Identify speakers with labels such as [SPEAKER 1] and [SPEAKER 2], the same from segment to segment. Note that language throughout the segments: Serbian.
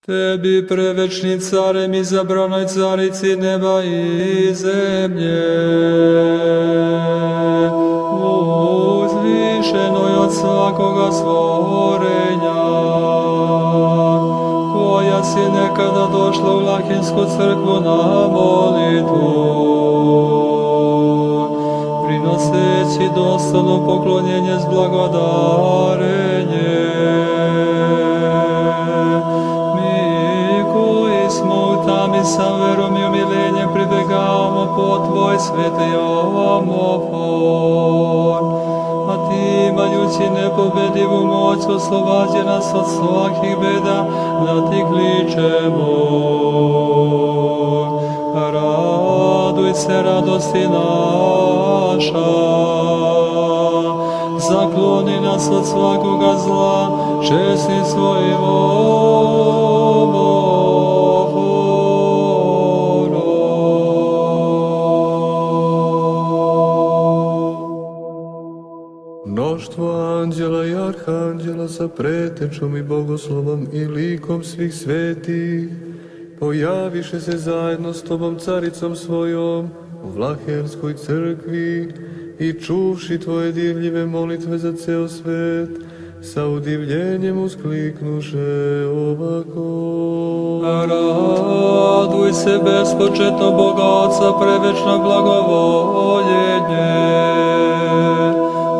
[SPEAKER 1] Tebi, prevečni carem, izabranoj carici neba i zemlje, uzvišenoj od svakoga stvorenja, koja si nekada došla u Lahinsku crkvu na molitvu, prinoseći dostojno poklonjenje s blagodarenjem. Sa verom i umilenjem pribegavamo po Tvoj sveti omofor, a Ti, imajući nepobedivu moć, oslobađi nas od svakih beda, da Ti kličemo. Raduj se, radosti naša, zakloni nas od svakoga zla, čestim svojim omofor.
[SPEAKER 2] Mnoštvo anđela i arhanđela sa pretečom i bogoslovom i likom svih svetih pojaviše se zajedno s Tobom, caricom svojom, u Vlahenskoj crkvi i čuvši Tvoje divljive molitve za ceo svet, sa udivljenjem uskliknuše ovako.
[SPEAKER 1] Raduj se bespočetno Boga Otca, prevečno blagovoljenje.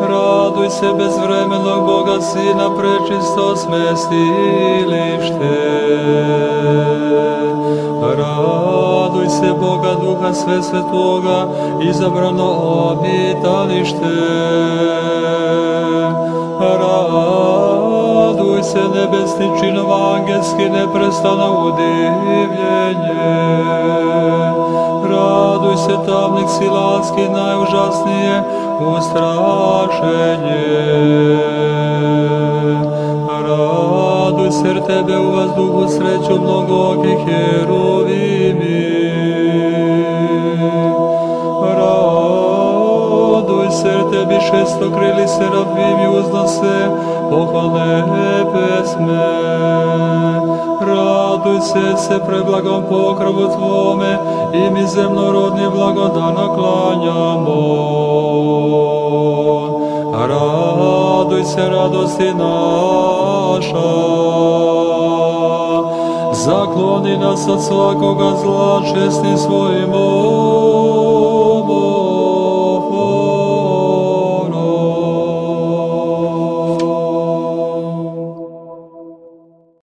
[SPEAKER 1] Raduj se bezvremenog Boga Sina, prečisto smestilište. Raduj se Boga Duha Svesvetoga, izabrano obitalište. Raduj se nebesni činov angelski, neprestano udivljenje. Raduj se tamnik silatski, najužasnije ustrašenje. Raduj se, jer Tebe u vazduhu sreću mnogoki heruvimi. Raduj se, jer Tebi šestokrili serafimi uznose pohvalne pesme. Raduj se preblagom pokrovu Tvome, i mi zemnorodni blagodana klanjamo. Raduj se, radosti naša, zakloni nas od svakoga zla, čestim svojim